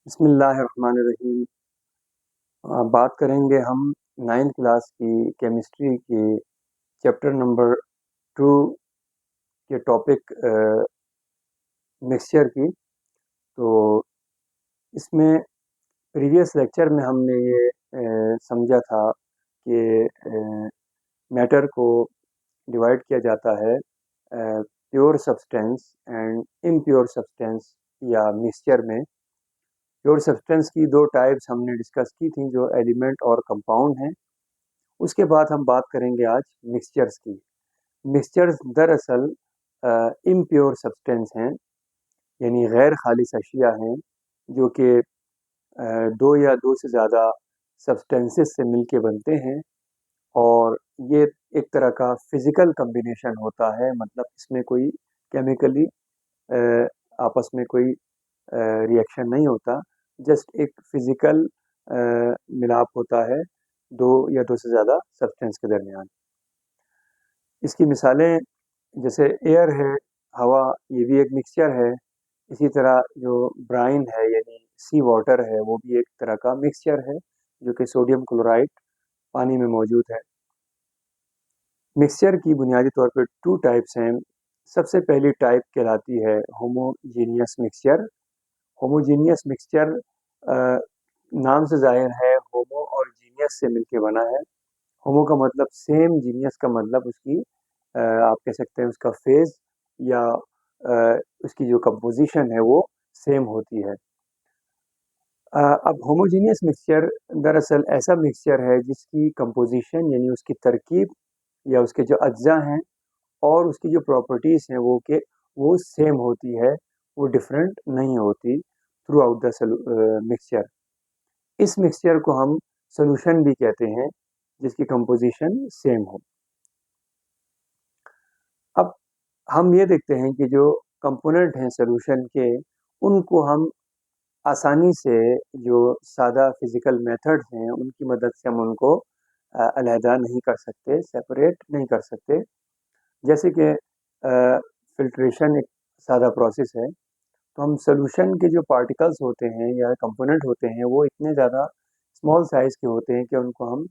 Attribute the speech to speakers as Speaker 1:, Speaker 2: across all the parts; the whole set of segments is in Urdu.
Speaker 1: بسم اللہ الرحمن الرحیم۔ بات کریں گے ہم 9th کلاس کی کیمسٹری کے چیپٹر نمبر 2 کے ٹاپک مکسچر کی۔ تو اس میں پریویس لیکچر میں ہم نے یہ سمجھا تھا کہ میٹر کو ڈیوائڈ کیا جاتا ہے pure substance and impure substance یا مکسچر میں۔ پیور سبسٹینس کی 2 ٹائپس ہم نے ڈسکس کی تھیں جو ایلیمنٹ اور کمپاؤنڈ ہیں۔ اس کے بعد ہم بات کریں گے آج مکسچرز کی۔ مکسچرز دراصل امپیور سبسٹینس ہیں، یعنی غیر خالص اشیاء ہیں جو کہ 2 یا 2 سے زیادہ سبسٹینسز سے مل کے بنتے ہیں، اور یہ ایک طرح کا فزیکل کمبینیشن ہوتا ہے، مطلب اس میں کوئی کیمیکلی آپس میں کوئی ریئیکشن نہیں ہوتا، جسٹ ایک فزیکل ملاپ ہوتا ہے 2 یا 2 سے زیادہ سبسٹینس کے درمیان۔ اس کی مثالیں جیسے ایئر ہے، ہوا، یہ بھی ایک مکسچر ہے۔ اسی طرح جو برائن ہے یعنی سی واٹر ہے، وہ بھی ایک طرح کا مکسچر ہے جو کہ سوڈیم کلورائڈ پانی میں موجود ہے۔ مکسچر کی بنیادی طور پہ 2 ٹائپس ہیں۔ سب سے پہلی ٹائپ کہلاتی ہے ہوموجینیس مکسچر۔ ہوموجینیس مکسچر نام سے ظاہر ہے، ہومو اور جینیس سے مل کے بنا ہے۔ ہومو کا مطلب سیم، جینیس کا مطلب اس کی آپ کہہ سکتے ہیں اس کا فیز یا اس کی جو کمپوزیشن ہے وہ سیم ہوتی ہے۔ اب ہوموجینیس مکسچر دراصل ایسا مکسچر ہے جس کی کمپوزیشن یعنی اس کی ترکیب یا اس کے جو اجزاء ہیں اور اس کی جو پراپرٹیز ہیں وہ سیم ہوتی ہے، وہ ڈفرینٹ نہیں ہوتی تھرو آؤٹ دا مکسچر۔ اس مکسچر کو ہم سولوشن بھی کہتے ہیں جس کی کمپوزیشن سیم ہو۔ اب ہم یہ دیکھتے ہیں کہ جو کمپوننٹ ہیں سولوشن کے، ان کو ہم آسانی سے جو سادہ فزیکل میتھڈ ہیں ان کی مدد سے ہم ان کو علیحدہ نہیں کر سکتے، سیپریٹ نہیں کر سکتے۔ جیسے کہ فلٹریشن ایک سادہ پروسیس ہے، تو ہم سولوشن کے جو پارٹیکلز ہوتے ہیں یا کمپوننٹ ہوتے ہیں وہ اتنے زیادہ اسمال سائز کے ہوتے ہیں کہ ان کو ہم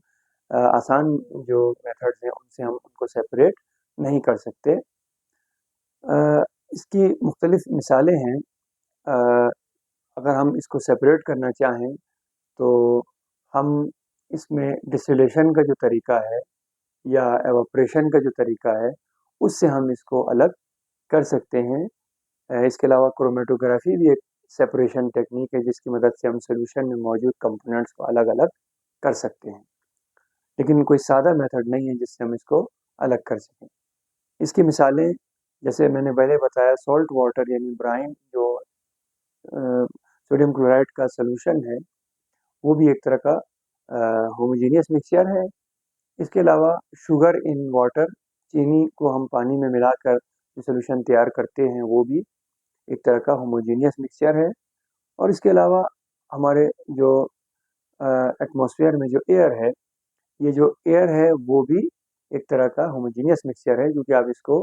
Speaker 1: آسان جو میتھڈز ہیں ان سے ہم ان کو سیپریٹ نہیں کر سکتے۔ اس کی مختلف مثالیں ہیں۔ اگر ہم اس کو سیپریٹ کرنا چاہیں تو ہم اس میں ڈسٹیلیشن کا جو طریقہ ہے یا ایواپریشن کا جو طریقہ ہے اس سے ہم اس کو الگ کر سکتے ہیں۔ اس کے علاوہ کرومیٹوگرافی بھی ایک سیپریشن ٹیکنیک ہے جس کی مدد سے ہم سولوشن میں موجود کمپوننٹس کو الگ الگ کر سکتے ہیں، لیکن کوئی سادہ میتھڈ نہیں ہے جس سے ہم اس کو الگ کر سکیں۔ اس کی مثالیں جیسے میں نے پہلے بتایا، سالٹ واٹر یعنی برائن جو سوڈیم کلورائڈ کا سولوشن ہے وہ بھی ایک طرح کا ہوموجینیس مکسچر ہے۔ اس کے علاوہ شوگر ان واٹر، چینی کو ہم پانی میں ملا کر جو سولوشن تیار کرتے ہیں وہ بھی ایک طرح کا ہوموجینیس مکسچر ہے۔ اور اس کے علاوہ ہمارے جو ایٹماسفیئر میں جو ایئر ہے، یہ جو ایئر ہے وہ بھی ایک طرح کا ہوموجینیس مکسچر ہے، کیونکہ آپ اس کو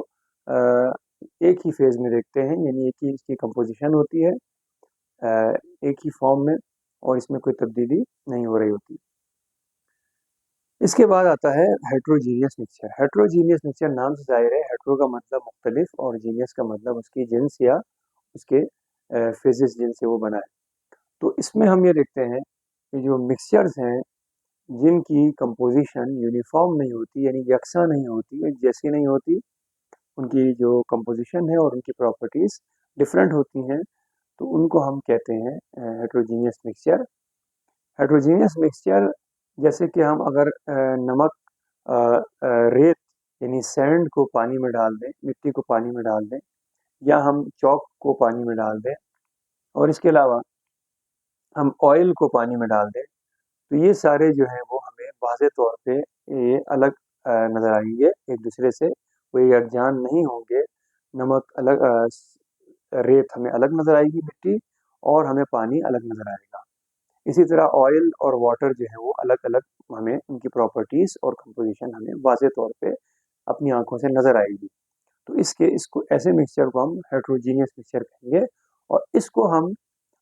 Speaker 1: ایک ہی فیز میں دیکھتے ہیں، یعنی ایک ہی اس کی کمپوزیشن ہوتی ہے ایک ہی فارم میں، اور اس میں کوئی تبدیلی نہیں ہو رہی ہوتی۔ اس کے بعد آتا ہے ہیٹروجینیس مکسچر۔ ہیٹروجینیس مکسچر نام سے ظاہر ہے، ہیٹرو کا مطلب مختلف اور جینیس کا مطلب اس کی جنس یا اس کے فیزز جن سے وہ بنا ہے۔ تو اس میں ہم یہ دیکھتے ہیں کہ جو مکسچرز ہیں جن کی کمپوزیشن یونیفارم نہیں ہوتی، یعنی یکساں نہیں ہوتی، ایک جیسی نہیں ہوتی، ان کی جو کمپوزیشن ہے اور ان کی پراپرٹیز ڈفرینٹ ہوتی ہیں، تو ان کو ہم کہتے ہیں ہیٹروجینیس مکسچر۔ ہیٹروجینیس مکسچر جیسے کہ ہم اگر نمک، ریت یعنی سینڈ کو پانی میں ڈال دیں، مٹی کو پانی میں ڈال دیں، یا ہم چاک کو پانی میں ڈال دیں، اور اس کے علاوہ ہم آئل کو پانی میں ڈال دیں، تو یہ سارے جو ہیں وہ ہمیں واضح طور پہ یہ الگ نظر آئیں گے ایک دوسرے سے، وہ یکجان نہیں ہوں گے۔ نمک الگ، ریت ہمیں الگ نظر آئے گی مٹی، اور ہمیں پانی الگ نظر آئے گا۔ اسی طرح آئل اور واٹر جو ہے وہ الگ الگ ہمیں ان کی پراپرٹیز اور کمپوزیشن ہمیں واضح طور پہ اپنی آنکھوں سے نظر آئے گی۔ تو اس کو ایسے مکسچر کو ہم ہیٹروجینیس مکسچر کہیں گے، اور اس کو ہم